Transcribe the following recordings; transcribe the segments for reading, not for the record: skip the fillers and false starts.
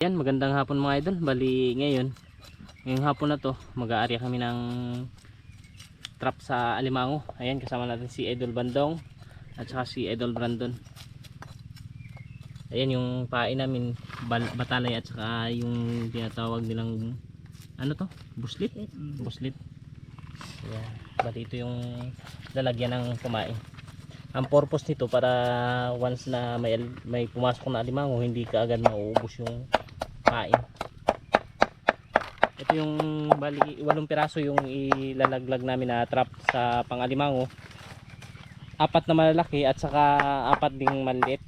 Yan, magandang hapon mga idol. Bali ngayong hapon na to, mag-aarya kami ng trap sa alimango. Ayan, kasama natin si Idol Bandong at saka si Idol Brandon. Ayan yung pain namin, batalay at saka yung tinatawag nilang ano to? Buslit? Buslit. Ayan, bali ito yung lalagyan ng kumain. Ang purpose nito para once na may pumasok na alimango, hindi kaagad mauubos yung pain. Ito yung bali 8 piraso yung ilalaglag namin na trap sa pangalimango. 4 na malalaki at saka 4 ding maliit.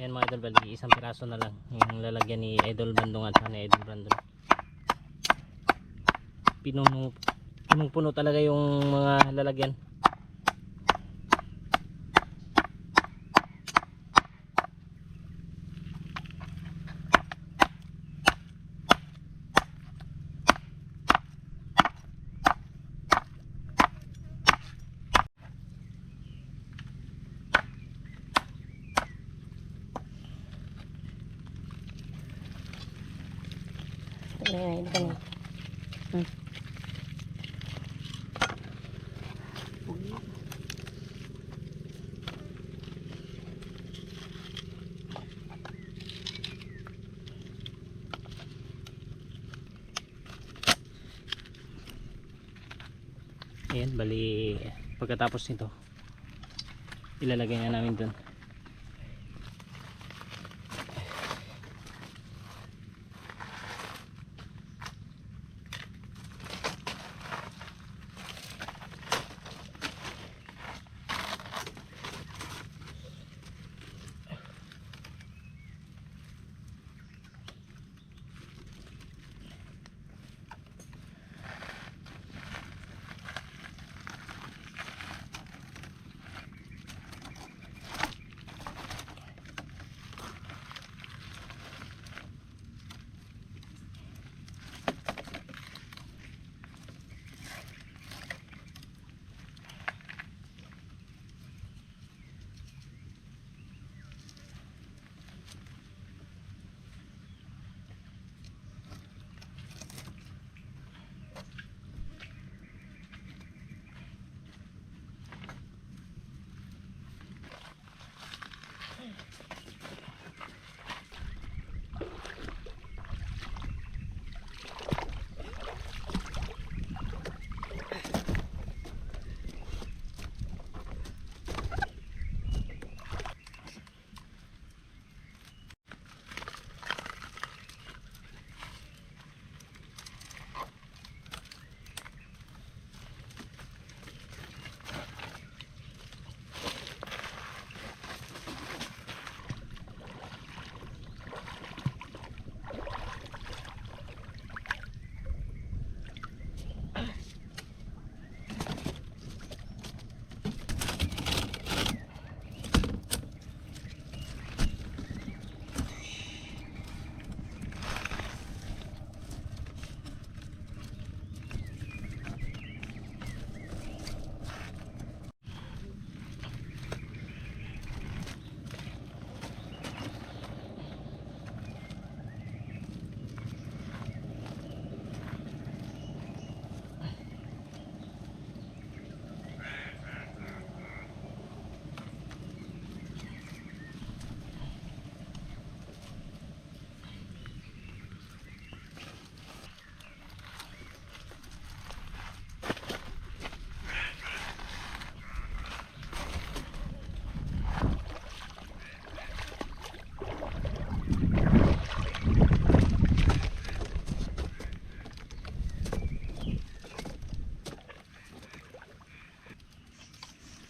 Ayan mga idol, bali 1 piraso na lang yung lalagyan ni Idol Bandong at ni Idol Brandon. Punong-puno talaga yung mga lalagyan. Ayan, ito na. Ayan, bali pagkatapos nito ilalagay na namin dun.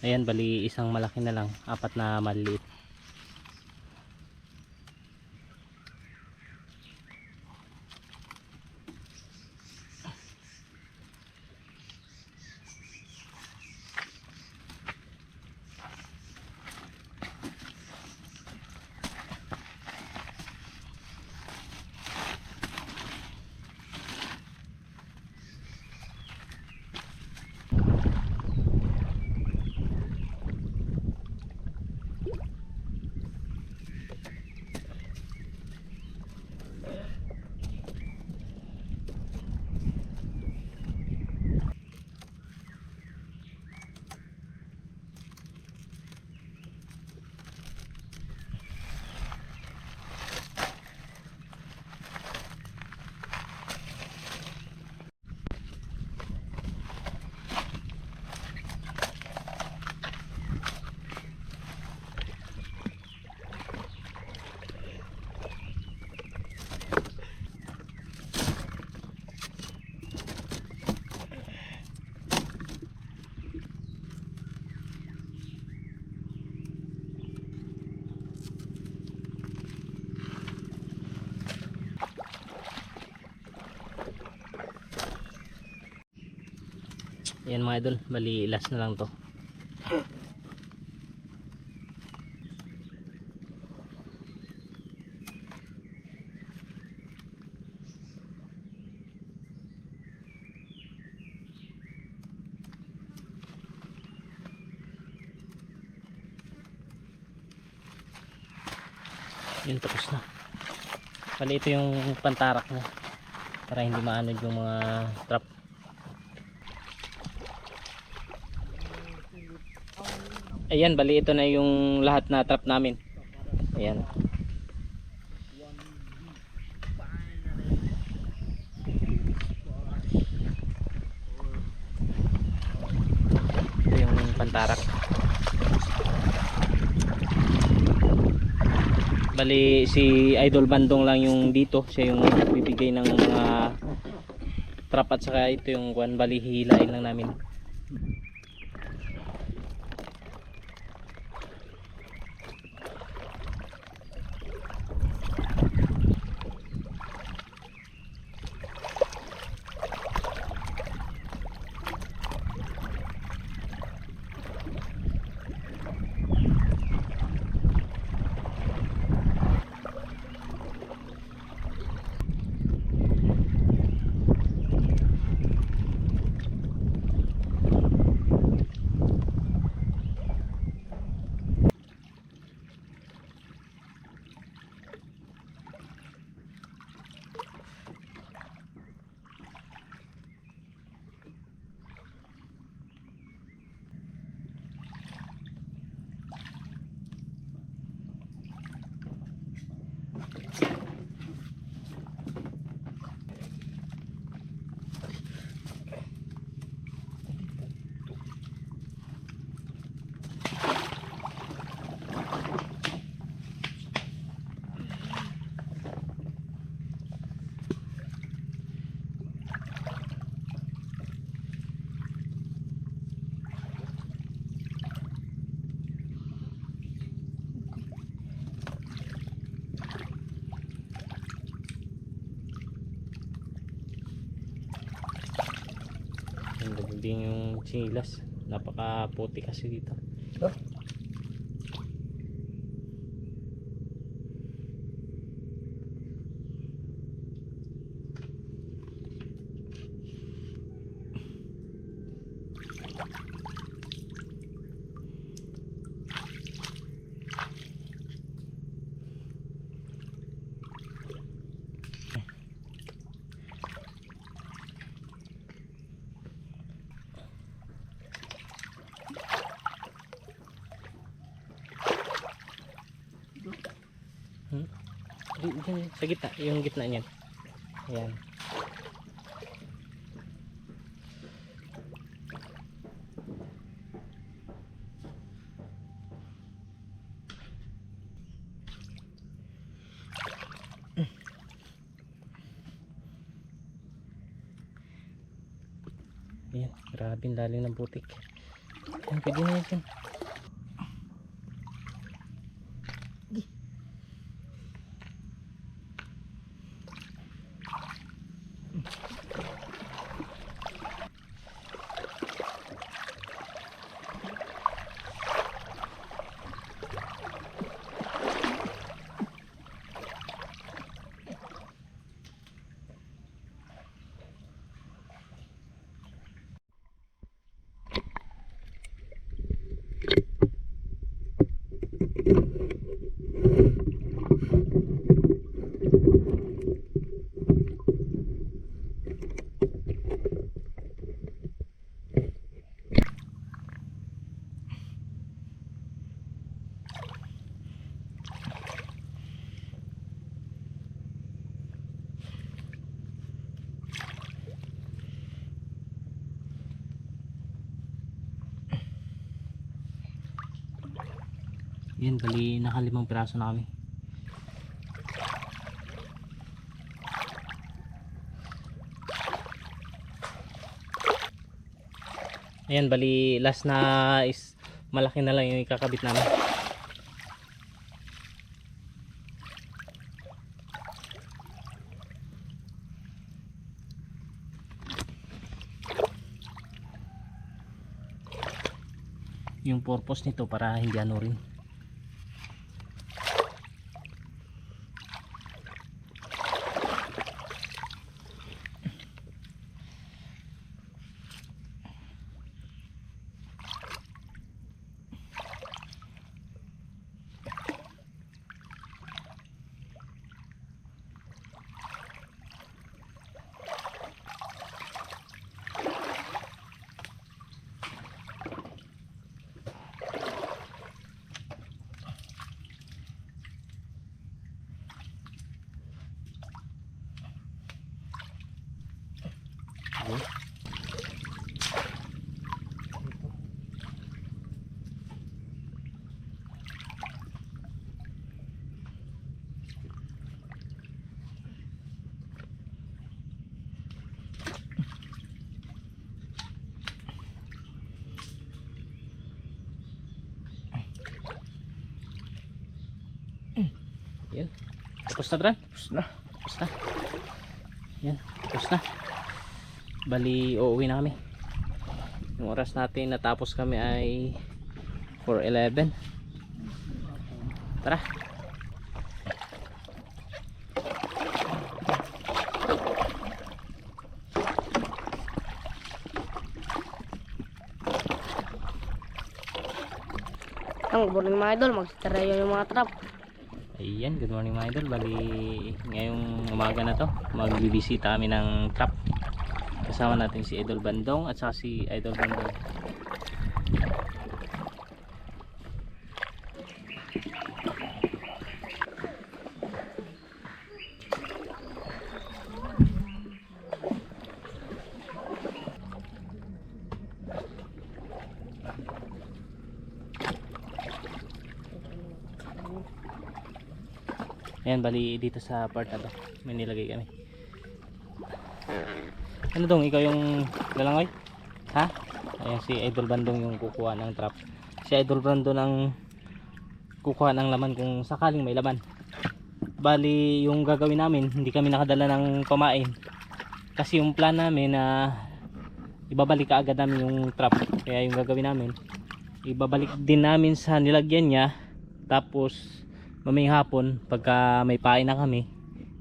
Ayan, bali isang malaki na lang, apat na maliit. Ayan mga idol, bali last na lang to. Yun, tapos na. Bali ito yung pantarak na para hindi maanod yung mga trap. Ayan, bali ito na yung lahat na trap namin. Ayan. Ito yung pantarak. Bali si Idol Bandong lang yung dito, siya yung bibigay ng mga trap at saka ito yung kuan, bali hihilain lang namin. Ang gagawin yung chinilas, napaka puti kasi dito. Diyan, sa gitna, yung gitna niyan. Ayan. Ayan, grabe ang lalim ng putik. Yan, pwede na yan. Yan, bali nakalimang piraso na kami. Ayan, bali last na is malaki na lang yung ikakabit namin. Yung purpose nito para hindi ano rin. Yan. Tapos na, Dran? Tapos na. Tapos na. Yan. Tapos na. Bali, uuwi na kami. Yung oras natin natapos kami ay 4:11. Tara. Ang good morning mga idol, magtitirayo yung mga trap. Ayan, good morning mga idol. Bali, ngayong umaga na to, magbibisita kami ng trap. Kasama natin si Idol Bandong at saka si Idol Bandong. Ayan, bali dito sa part na to may nilagay kami. Ano dong, ikaw yung galangoy? Ha? Ayan, si Idol Bandong yung kukuha ng trap. Si Idol Bandong ang kukuha ng laman kung sakaling may laman. Bali yung gagawin namin, hindi kami nakadala ng pamain kasi yung plan namin na ibabalik kaagad namin yung trap. Kaya yung gagawin namin, ibabalik din namin sa nilagyan niya, tapos mamayang hapon pagka may pain na kami,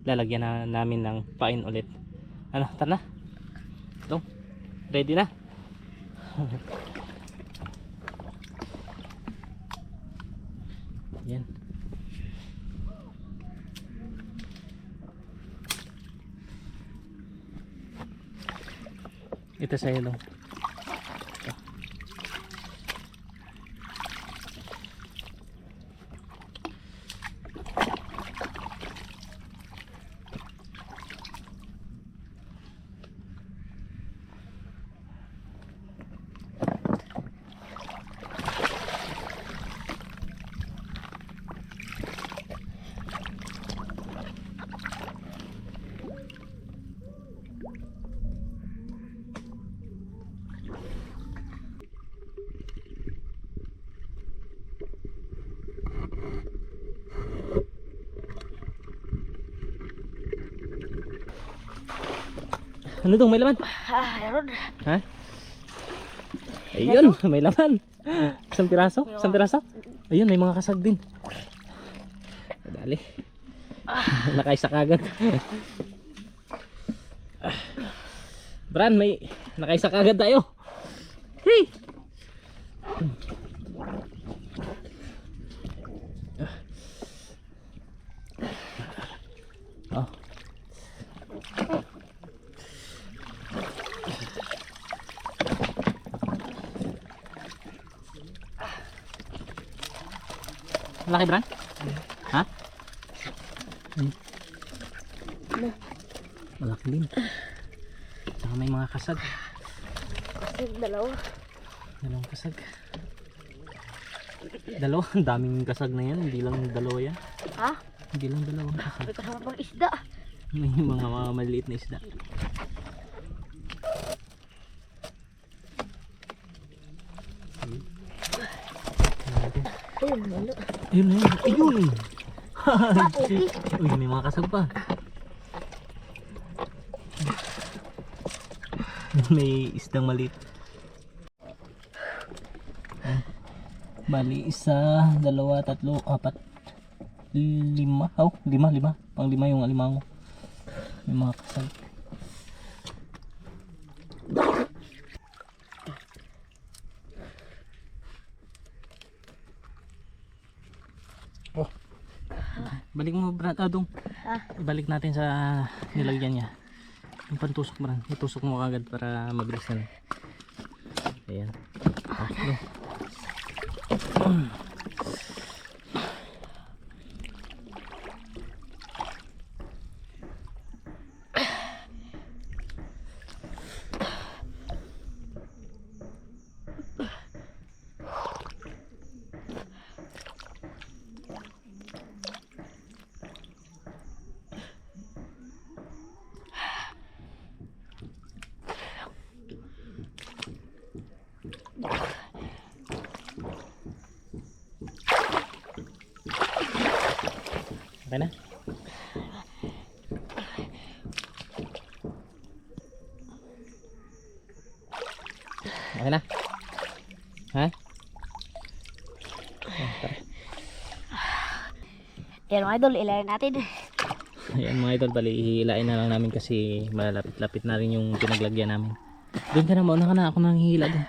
lalagyan na namin ng pain ulit. Ano, tara na. Ito, ready na. Yan. Ito sa'yo dong. Ano dong, may laman? Meron. Ha? Ayun, may laman. Isang piraso? Isang piraso? Ayun, may mga kasag din. Dali. Nakaisa kagad. Bran, may nakaisa kagad tayo. Hey! Oh. Malaki, Bran? Ha? Malaki din. Saka may mga kasag. Kasi dalawa. Dalawang kasag. Dalawa? Ang daming kasag na yan. Hindi lang dalawa yan. Ha? Hindi lang dalawang kasag. May kasama pang isda. May mga maliliit na isda. Ayun, ano? Ayun na yun. Ayun! Laki. Uy, may mga kasag pa. May isdang maliit. Bali, isa, dalawa, tatlo, apat, lima. Oh, lima. Pang lima yung alimango. May mga kasag. Oh. Balik mo, Brad, Adong. Ibalik natin sa nilagyan niya. Yung pantusok, Brad. Itusok mo agad para mabilis na lang. Ayan. Okay. Okay na? Okay na? Ha? Tara. Yan mga idol, ilayin natin. Ayan mga idol, bali hihilain na lang namin kasi malapit-lapit na rin yung pinaglagyan namin. Doon ka na, mauna ka na, ako nang hihila doon.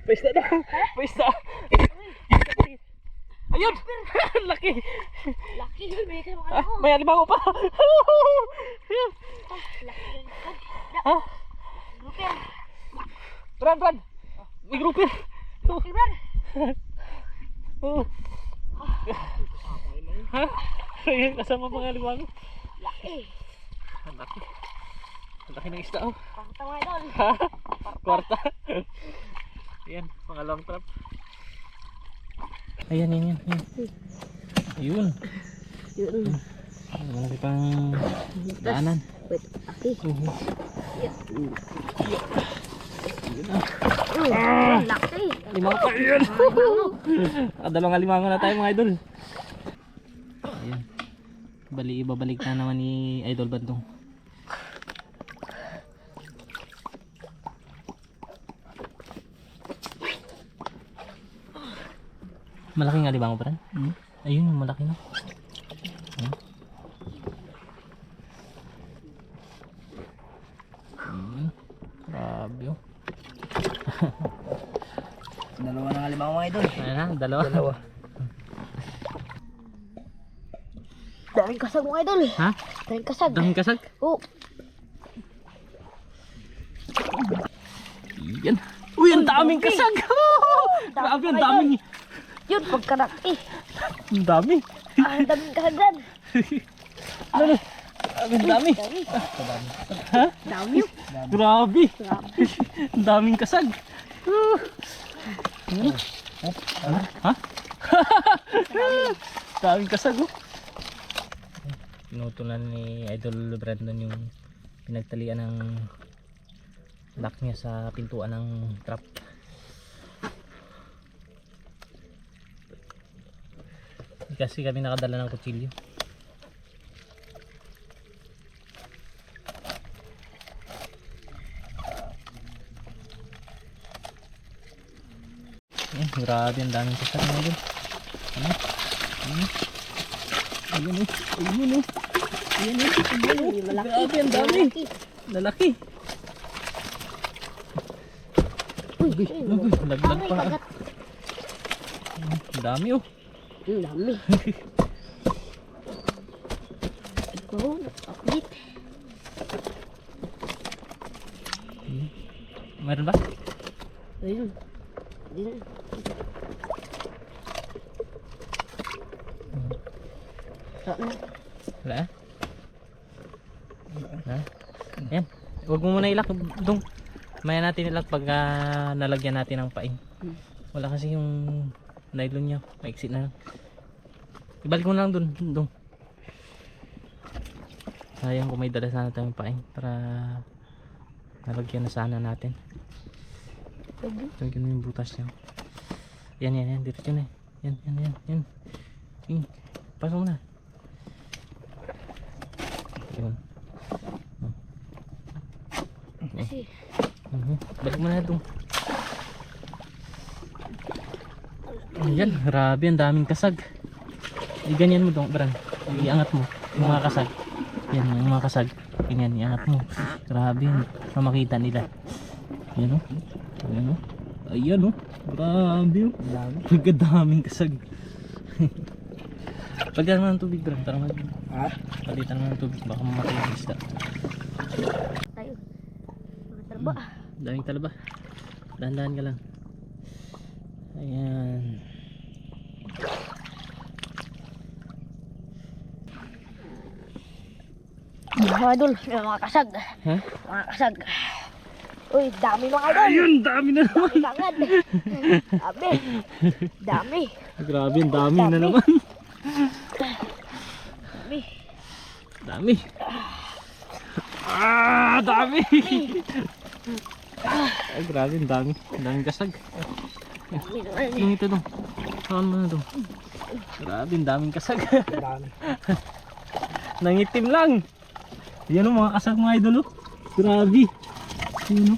Pwesta na! Pwesta! Ayun! Laki! Laki yun, may kasama Ah, may alimango pa! Ayun! Laki. Ha? Grouper. Bran! May grouper! Ibran. Oh. Ha? Ayun, kasama mga alimango. Laki. Ang laki. Ang laki ng isda, oh. Pakita mga idol. Ha? Kwarta. Ayan, pangalawang trap. Ayan. Ayun. Yun. Malaki pang daanan. Wait, laki. Laki. Limango pa. Ayan. Dalawang alimango na tayo mga idol. Ayan. Bali, ibabalik na naman ni Idol Bandong. Malaking alimango pa rin? Ayun, malaki na. Grabe, oh. Dalawa na nga limang mga idol. Ayan na, dalawa. Daming kasag mga idol. Ha? Daming kasag. Daming kasag? Oh. Yan. Uy, ang daming kasag! Grabe, ang daming. Yun, pagkalaki. Ang dami. Ang daming kasagan. Ano? Ang dami. Dami. Ha? Dami yun. Grabe. Grabe. Ang daming kasag. Ha? Daming kasag oh. Pinutulan ni Idol Brandon yung pinagtalian ng lock niya sa pintuan ng trap. Kasi kami nakadala ng kutsilyo. Grabe ang daming kasag na yun. Ayun oh. Ayun oh. Ayun oh. Grabe ang dami. Lalaki. Uy, Laglag pa. Ang dami oh. ang dami. Oo, nakakabit. Meron ba? Ayun. Ayun. Wala ah? Ha? Yan. Huwag mo muna ilak dong. Maya natin ilak pag nalagyan natin ng pain. Wala kasi yung nylon niya. Maiksi na lang. Ibalik mo na lang dong. Sayang kung may dala sana tayong pain para nalagyan na sana natin. Lagyan mo yung butas niya. Yan. Dito yun eh. Yan. Pasok mo na. Yun. Balik mo na ito. Ayan, grabe ang daming kasag. Ganyan mo dong, Bran. Iangat mo yung mga kasag. Yan, yung mga kasag. Ganyan, iangat mo. Grabe yun. Para makita nila. Yan o. Ayan o. Grabe o. Daming kasag. Pagyan mo ng tubig, Bran. Para palitan mo ng tubig. Baka mamatay yung isda. Tayo. Talaba. Daming talaba. Dahan-dahan ka lang. Ayan. Mga idol, may mga kasag. Ha? Mga kasag. Uy, dami mga idol. Ayun, dami na naman. Kangad. Dami. Grabe, ang dami na naman. Dami. Dami. Ay, grabe, ang dami. Ang daming kasag. Yung ito dong. Saan mo na dong. Grabe, ang daming kasag. Nangitim lang. Yan o, mga kasag mga idol. Grabe. Yan o.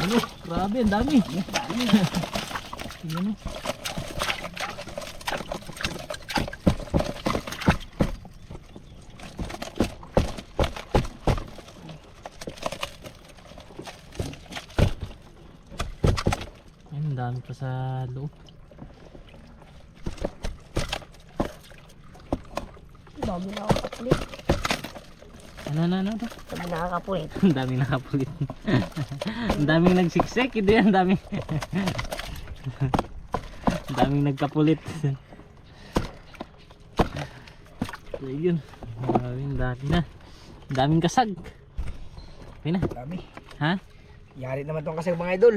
Ano, grabe, ang dami. Yan o. Yan, ang dami pa sa loob. Dami na nakakapulit. Ano? Dami na nakakapulit. Ang daming nakapulit. Ang daming nagsiksik, hindi ang daming. Ang daming nagkapulit. Ayun. Ang dami na. Ang daming kasag. Okay na. Dami. Ha? Yari naman tong kasag mga idol.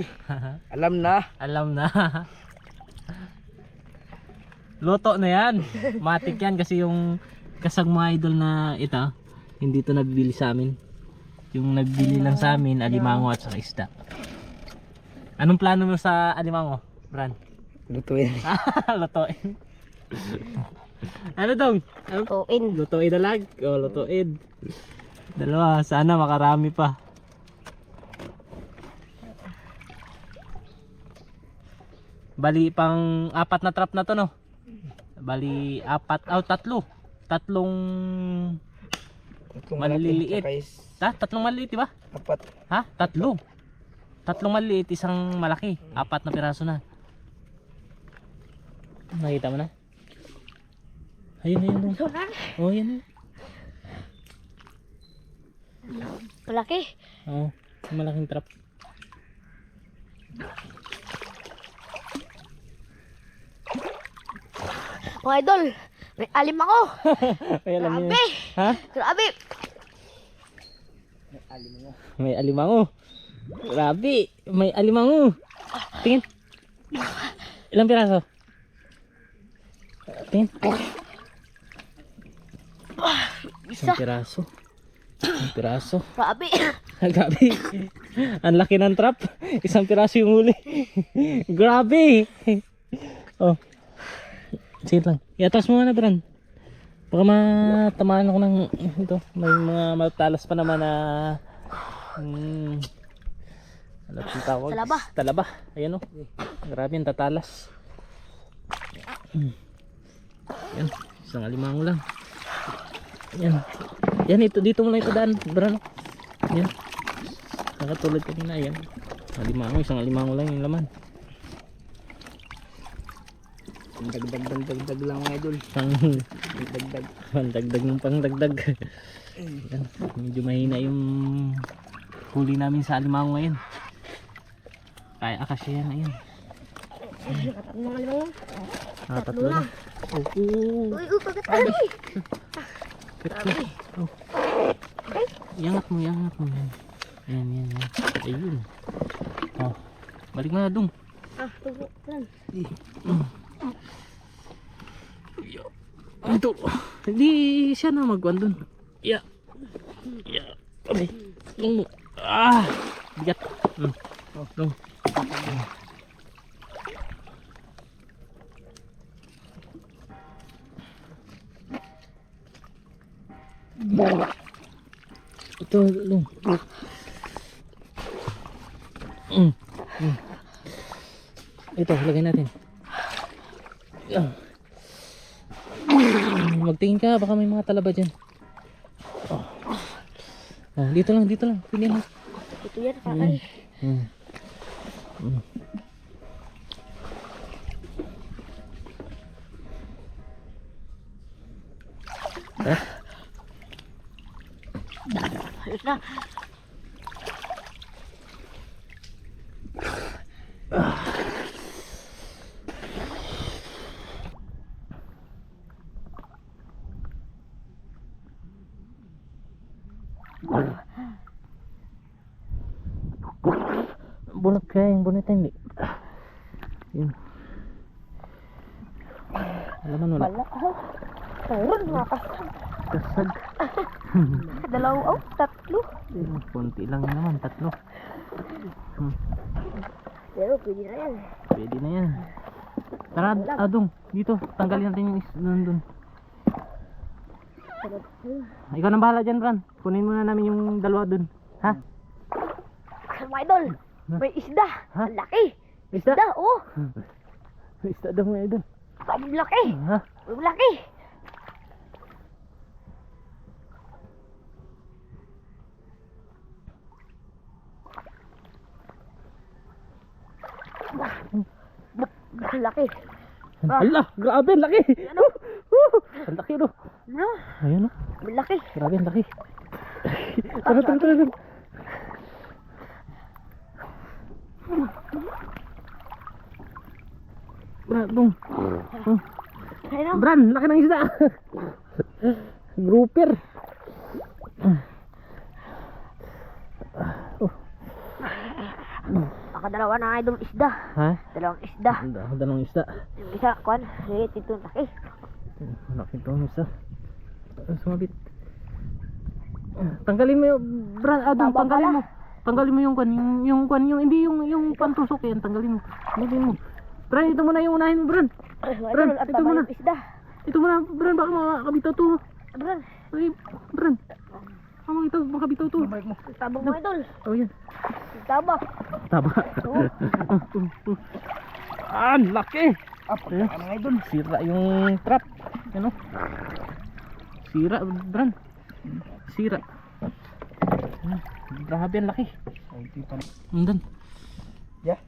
Alam na. Alam na. Loto na yan. Matik yan kasi yung kasag mga idol na ito, hindi ito nabibili sa amin. Yung nagbili lang sa amin, alimango at saka isda. Anong plano mo sa alimango, Bran? Lutuin. Lutuin. Ano dong? Tuin. Lutuin na lang? O, lutuin. Dalawa, sana makarami pa. Bali pang apat na trap na to, no? Bali tatlo. Tatlong maliliit. Tatlong maliliit, di ba? Apat. Ha? Tatlo. Tatlong maliliit, isang malaki. Apat na piraso na. Nakita mo na? Ayun. Oh, yan. Malaki. Oo, malaking trap. Mga idol, may alim ako. Ay, alam niyo. Grabe. Ha? Grabe. May alimango. Grabe, may alimango. Tingin. Ilang piraso? Tingin. Isang piraso. Isang piraso. Grabe. Grabe. Ang laki ng trap. Isang piraso yung huli. Grabe. Oh. Sige lang. Iatras mo na, Bran. Baka matamaan ako ng ito. May mga matalas pa naman na ano yung tawag? Talaba. Talaba. Ayan o. Grabe yung tatalas. Yan. Isang alimango lang. Yan. Yan ito. Dito mo lang ito daan. Bran. Yan. Nakatulad kanina. Yan. Alimango. Isang alimango lang yung laman. Dagdag lang mga idol. Dagdag. Pangdagdag ng pangdagdag. Yan. Medyo mahina yung huli namin sa alimango ngayon. Kaya akasya yan. Ayan. Mga limang. Tatlo na. Oh. Uy, pagkatali. Grabe. Oh. Iangat mo. Yan. Yan. Ayun. Oh. Balik mo na dong. Tubo. Lan. Ito. Hindi siya na magwan dun. Yeah. Okay. Dong. Bigat. Dong. Ito, dong. Ito, lagay natin. Magtingin ka, baka may mga talaba dyan. Oh, dito lang. Pili mo. Ito yan, kakay. Ayos na. Bunot kaya yung bunot hindi. Yun. Alaman wala. Wala. Mayroon mga kasag. Kasag. Dalawa, tatlo. Kunti lang naman, tatlo. Pero pwede na yan. Pwede na yan. Tara, Adong, dito. Tanggalin natin yung nandun. Ikaw nang bahala dyan, Bran. Kunin muna namin yung dalawa dun. Ha? Mga idol, may isda. Ha? Ang laki. Isda? Isda, oh. Isda daw mga idol. Ang laki. Ha? Ang laki. Ang laki. Ala, grabe, ang laki. Ano? Ang laki, no? Ano? Ayan, no? Ang laki. Grabe, ang laki. Tara. Bradong. Ayun. Bran, laki ng isda. Grouper. Nakadalawa na idol isda. Ha? Dalawang isda. Dalawang isda. Yung isa, kwan. Sige, ito laki. Laki itong isa. Sumabit. Tanggalin mo yung Adong, Tama tanggalin pala. mo. Tanggalin mo yung kwan, hindi yung pantusok yan, tanggalin mo. Tanggalin mo. Bran, ito muna yung unahin mo, Bran. Idol, at ito tama muna. yung isda. Ito muna, Bran, baka makabitaw to. Bran, Ay, Bran. Kamang ito, makabitaw to. tabang mo idol. Oh, yan. Tabak. Taba. Laki. Ano mga idol? Sira yung trap. Ano? Sira, Bran. Sira. Grabe ang laki. Nandun. Yeah.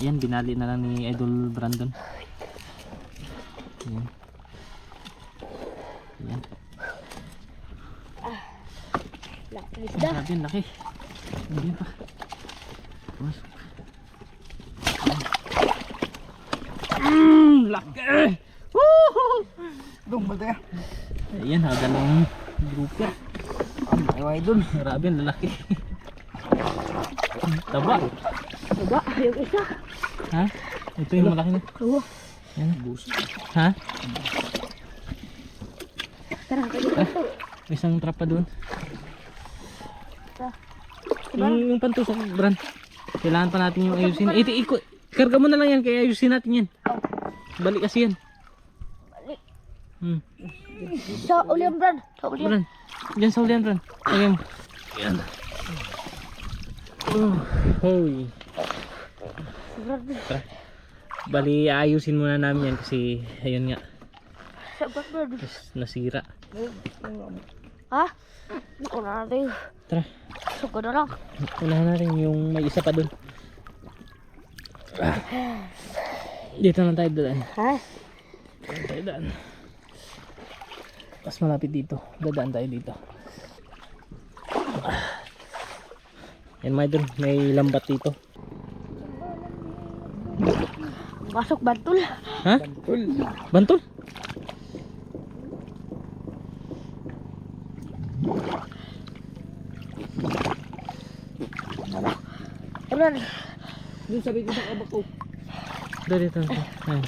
Yan, binali na lang ni Idol Brandon. Yan. Yan. Isda. Grabe, ang laki. Hindi pa. Pasok. Laki! Woohoo! Dong, bata ya. Ayan, haga ng grouper. Ay, mga idol. Grabe, ang lalaki. Taba. Baba, yung isa. Ha? Ito yung malaki na. Oo. Yan. Ha? Tara, pwede ka ito. May isang trap pa doon. Diba? Yung pantusok, Bran. Kailangan pa natin yung ayusin. Ito, karga mo na lang yan, kaya ayusin natin yan. Balik kasi yan. Balik. Sa ulian, Brad. Sa ulian. Bran. Diyan sa ulian, Bran. Lagyan mo. Yan. Hoy. Brad. Tara. Bali, ayusin muna namin yan kasi ayun nga. Sa Brad. Nasira. Ha? Una natin. Tara. Suko na lang. Unahan natin yung may isa pa doon. Dito na tayo dadaan. Ha? Tayo daan. Mas malapit dito. Dadaan tayo dito. Yan mga idol, may lambat dito. Masok bantul. Ha? Bantul? Brad. Doon sabi ko sa kabak ko. Dito. Ayan.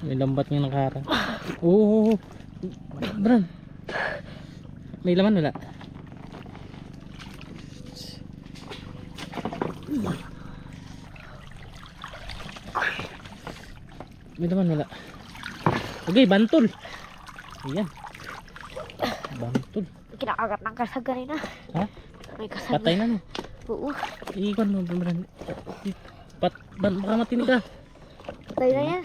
May lambat nga nakaharang. Oo. Bran. May laman wala? May laman wala? Okay, bantul. Ayan. Bantul. Kinakagat ng kasag kanina. Ha? May kasag. Patay na no. Oo. Iikon mo, Bran. Baka matinig ka. Patay na yan.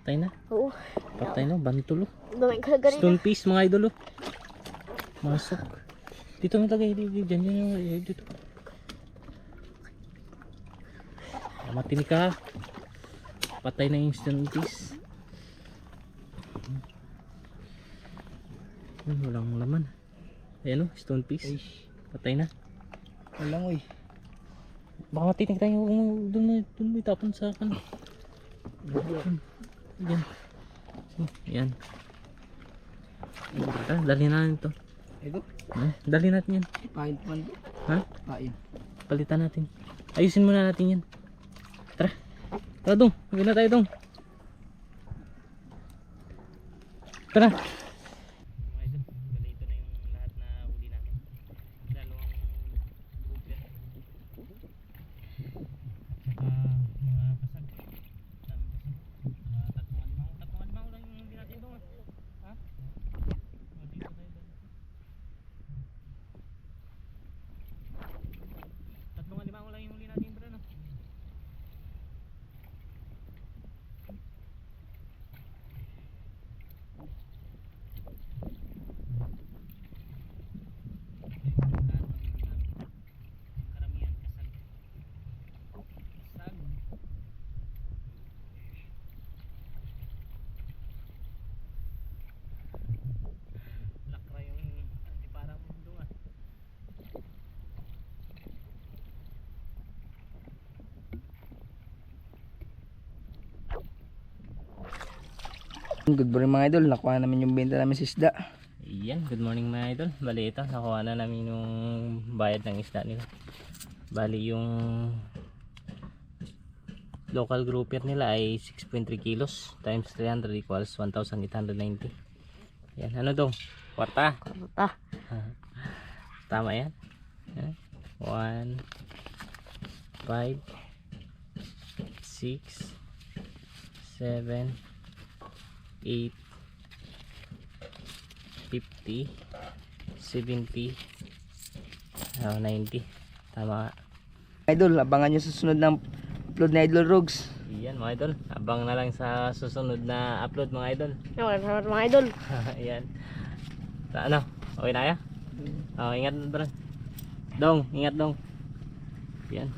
Patay na. Oo. Patay na. Bantul oh. May kasag kanina. Stone piece mga idol oh. Masok. Dito mo tagay. Dito. Matinig ka. Patay na yung stone piece. Walang laman. Ayan oh, stone piece. Patay na. Walang, uy. Baka matinig tayo. Doon mo itapon sa akin. Yan. Yan. Dali natin ito. Ito. Dali natin yan. Pain man. Ha? Pain. Palitan natin. Ayusin muna natin yan. Tara. Tara dong. Huwag na tayo dong. Tara. Good morning mga idol. Nakuha namin yung benta namin sa isda. Yan, good morning mga idol. Bali ito, nakuha na namin yung bayad ng isda nila. Bali yung local grouper nila ay 6.3 kilos times 300 equals 1,890. Yan, ano daw? Kwarta? Kwarta. Tama yan? 1, 5, 6, 7, 8, 50, 70, 90. Tama. Idol, abangan nyo sa susunod ng upload na Idol Rogues. Yan mga idol. Abang na lang sa susunod na upload mga idol. Salamat mga idol. Yan. Ano? Okay na kaya? Oh, ingat bro. Dong, ingat dong. Yan.